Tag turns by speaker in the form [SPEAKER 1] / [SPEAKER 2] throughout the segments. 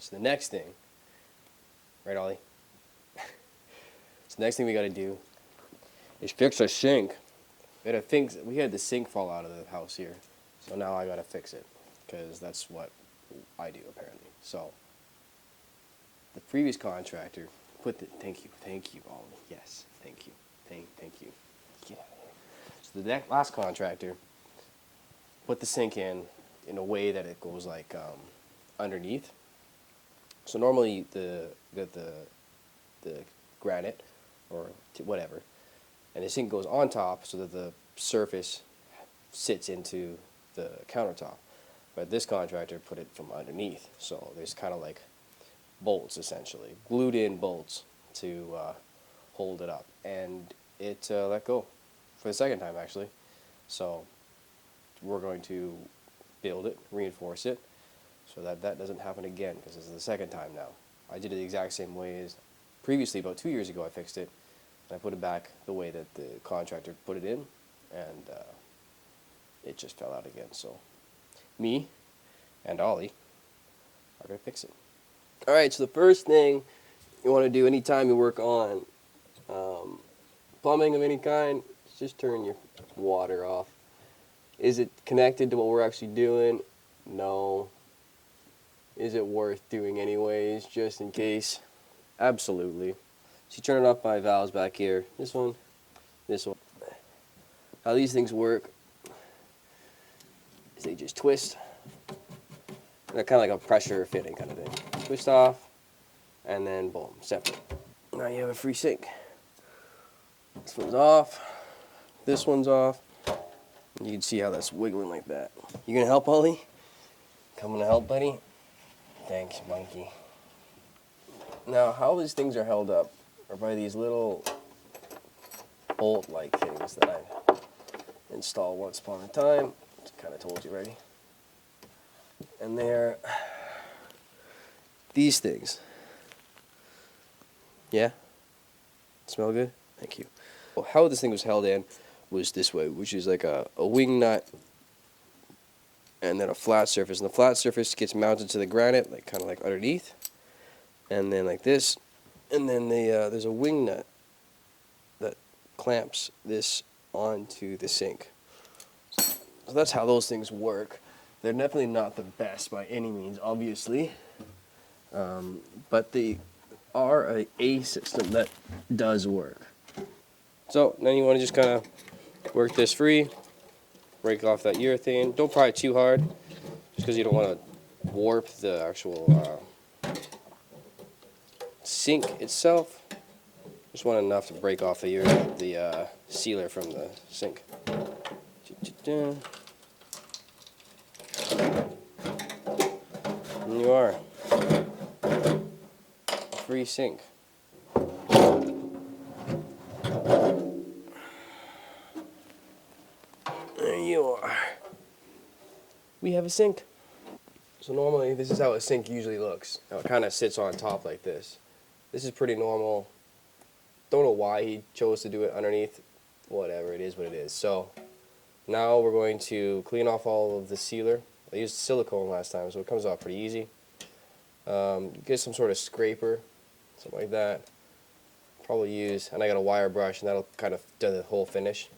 [SPEAKER 1] So the next thing, right, Ollie? So the next thing we got to do is fix our sink. We had the sink fall out of the house here, so now I got to fix it because that's what I do apparently. So the previous contractor put the thank you, Ollie. Yes, thank you, thank you. Get out of here. So the last contractor put the sink in a way that it goes like underneath. So normally the granite or whatever, and the sink goes on top so that the surface sits into the countertop. But this contractor put it from underneath, so there's kind of like bolts essentially, glued in bolts to hold it up, and it let go for the second time actually. So we're going to build it, reinforce it, so that that doesn't happen again, because this is the second time now. I did it the exact same way as previously. About 2 years ago I fixed it, and I put it back the way that the contractor put it in, and it just fell out again. So me and Ollie are going to fix it. Alright, so the first thing you want to do anytime you work on plumbing of any kind is just turn your water off. Is it connected to what we're actually doing? No. Is it worth doing anyways, just in case? Absolutely. So you turn it off by valves back here. This one, this one. How these things work is they just twist. They're kind of like a pressure fitting kind of thing. Twist off, and then boom, separate. Now you have a free sink. This one's off. This one's off. You can see how that's wiggling like that. You gonna help, Ollie? Coming to help, buddy? Thanks, monkey. Now, how these things are held up are by these little bolt-like things that I installed once upon a time. Just kind of told you already. And they're these things. Yeah? Smell good? Thank you. Well, how this thing was held in was this way, which is like a wing nut and then a flat surface. And the flat surface gets mounted to the granite, like kind of like underneath, and then like this. And then there's a wing nut that clamps this onto the sink. So that's how those things work. They're definitely not the best by any means, obviously, but they are a system that does work. So then you want to just kind of work this free, break off that urethane. Don't pry it too hard, just because you don't want to warp the actual sink itself. Just want enough to break off the sealer from the sink. And you are a free sink. There you are. We have a sink. So normally this is how a sink usually looks. Now it kind of sits on top like this. This is pretty normal. Don't know why he chose to do it underneath. Whatever, it is what it is. So now we're going to clean off all of the sealer. I used silicone last time, so it comes off pretty easy. Get some sort of scraper, something like that. Probably use, and I got a wire brush, and that'll kind of do the whole finish.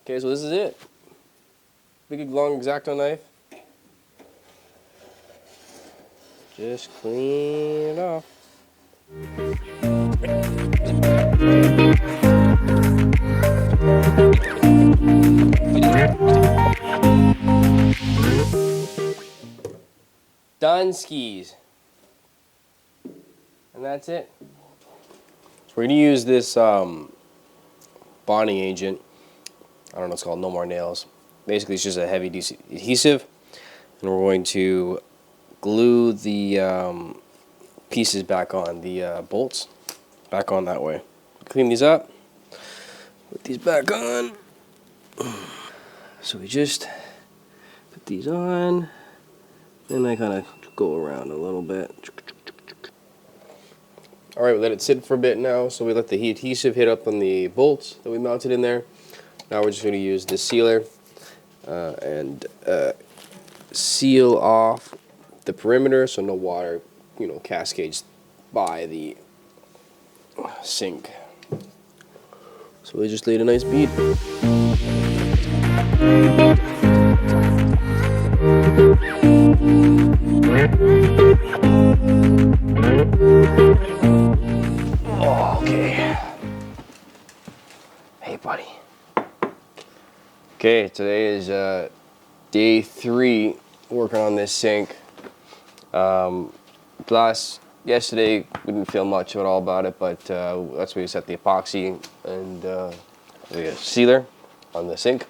[SPEAKER 1] Okay, so this is it. Big long X-Acto knife. Just clean it off. Done skis. And that's it. So we're going to use this bonding agent. I don't know, it's called No More Nails. Basically, it's just a heavy adhesive. And we're going to glue the pieces back on, the bolts back on that way. Clean these up. Put these back on. So we just put these on. Then I kind of go around a little bit. Alright, we let it sit for a bit now, so we let the adhesive hit up on the bolts that we mounted in there. Now we're just going to use the sealer and seal off the perimeter so no water cascades by the sink. So we just laid a nice bead. Okay. Hey, buddy. Okay, today is day 3 working on this sink. Plus, yesterday we didn't feel much at all about it, but that's where we set the epoxy and the sealer on the sink.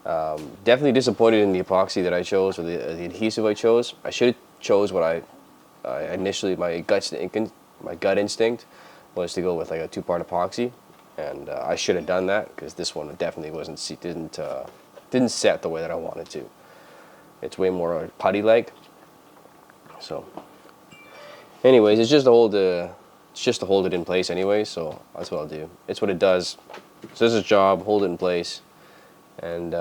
[SPEAKER 1] Definitely disappointed in the epoxy that I chose, or the adhesive I chose. I should have chose what I initially, my gut instinct was to go with like a 2-part epoxy, and I should have done that, because this one definitely didn't set the way that I wanted to. It's way more putty-like. So, anyways, it's just to hold it in place anyway. So that's what I'll do. It's what it does. So this is a job, hold it in place, and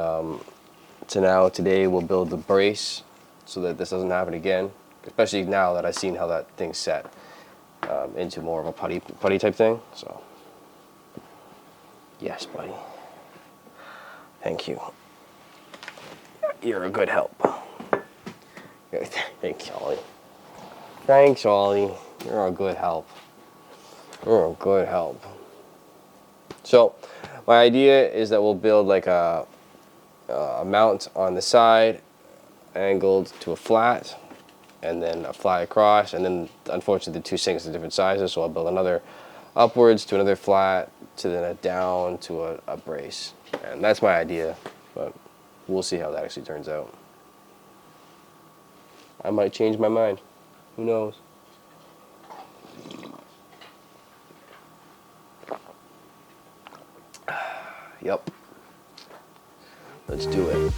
[SPEAKER 1] today we'll build the brace so that this doesn't happen again. Especially now that I've seen how that thing's set into more of a putty type thing. So, yes, buddy. Thank you. You're a good help. Thanks, Ollie. Thanks, Ollie. You're a good help. You're a good help. So, my idea is that we'll build like a mount on the side, angled to a flat, and then a fly across, and then unfortunately the 2 sinks are different sizes, so I'll build another upwards to another flat, to then a down to a brace. And that's my idea, but we'll see how that actually turns out. I might change my mind. Who knows? Yep. Let's do it.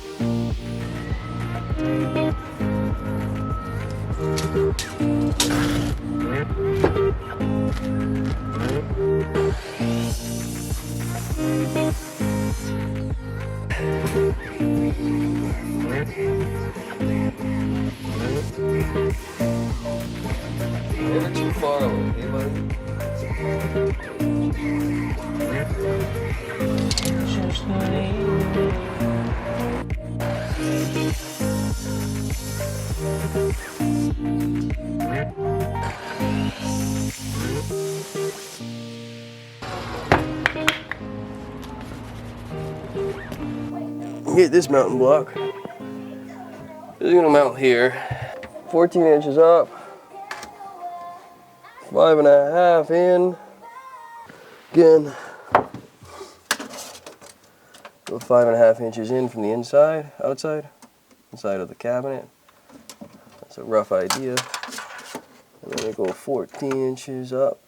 [SPEAKER 1] Never too far away, hey buddy? Just get this mounting block. This is gonna mount here. 14 inches up. 5.5 in. Again. Go 5.5 inches in from the inside, inside of the cabinet. That's a rough idea. And then we go 14 inches up.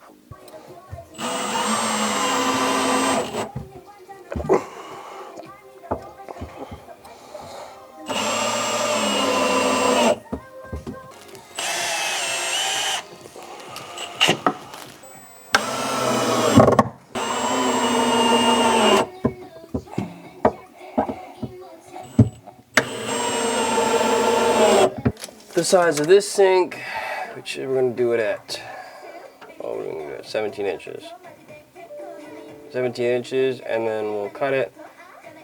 [SPEAKER 1] The size of this sink, which we're going to do it at, we're going to do it at 17 inches. 17 inches, and then we'll cut it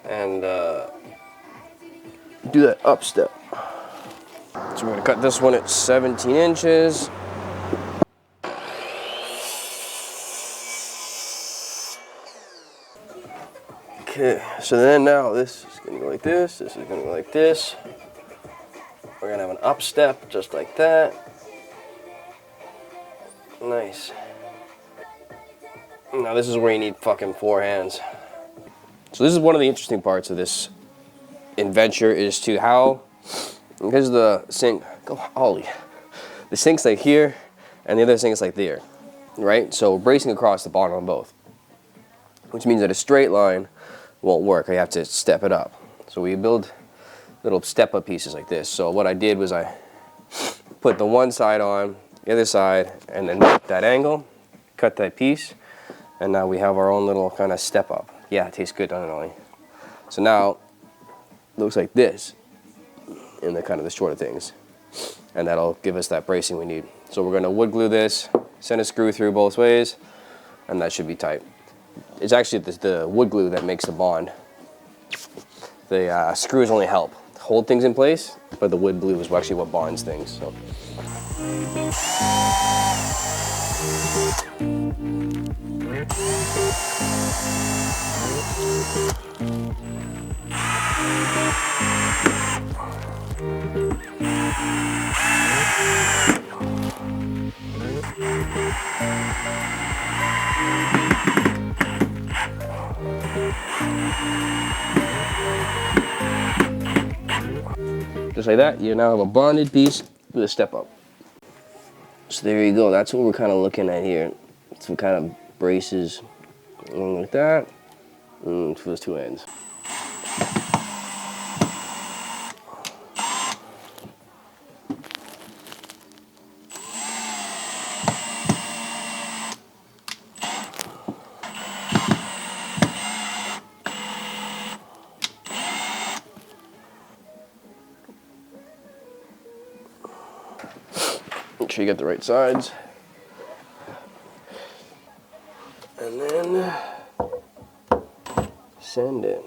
[SPEAKER 1] and do that up step. So we're going to cut this one at 17 inches. Okay, so then now this is going to go like this is going to go like this. We're going to have an up step just like that. Nice. Now this is where you need fucking 4 hands. So this is one of the interesting parts of this adventure, is to how, because the sink, go Ollie, the sink's like here and the other sink's like there, right? So we're bracing across the bottom of both, which means that a straight line won't work. I have to step it up. So we build little step-up pieces like this. So what I did was I put the one side on, the other side, and then make that angle, cut that piece, and now we have our own little kind of step-up. Yeah, it tastes good, doesn't it, Ollie? So now, it looks like this in the kind of the shorter things, and that'll give us that bracing we need. So we're gonna wood glue this, send a screw through both ways, and that should be tight. It's actually the wood glue that makes the bond. The screws only help hold things in place, but the wood glue is actually what bonds things. So. Just like that, you now have a bonded piece with a step up. So there you go, that's what we're kind of looking at here. Some kind of braces along like that, and for those two ends. Make sure you get the right sides. And then send it.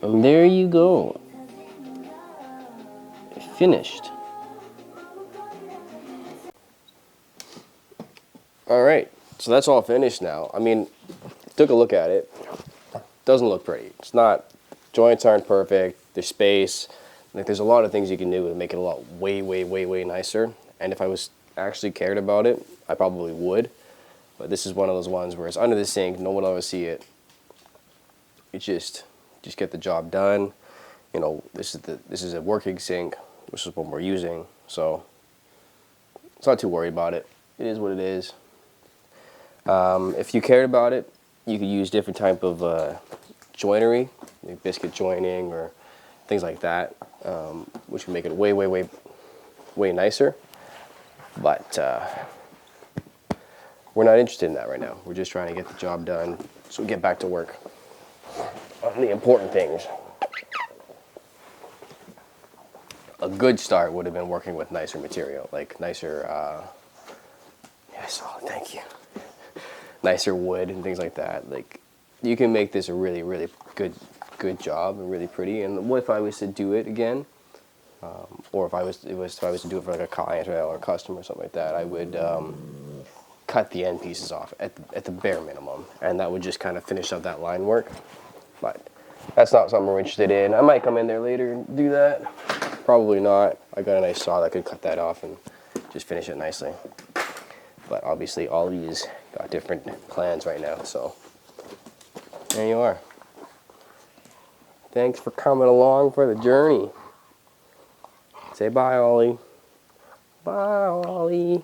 [SPEAKER 1] And there you go. Finished. All right, so that's all finished now. I mean, took a look at it. Doesn't look pretty. It's not, joints aren't perfect. There's space. Like, there's a lot of things you can do to make it a lot way nicer. And if I was actually cared about it, I probably would. But this is one of those ones where it's under the sink, no one will ever see it. You just get the job done. You know, this is a working sink, which is what we're using. So it's not too worried about it. It is what it is. If you cared about it, you could use different type of joinery, like biscuit joining or things like that, which would make it way nicer. But we're not interested in that right now. We're just trying to get the job done so we get back to work on the important things. A good start would have been working with nicer material, like nicer, yes, oh, thank you. Nicer wood and things like that. Like, you can make this a really good job and really pretty. And what if I was to do it again, or if I was to do it for like a client or a customer or something like that, I would cut the end pieces off at the bare minimum, and that would just kind of finish up that line work. But that's not something we're interested in. I might come in there later and do that. Probably not. I got a nice saw that could cut that off and just finish it nicely. But obviously all of these got different plans right now, so there you are. Thanks for coming along for the journey. Say bye, Ollie. Bye, Ollie.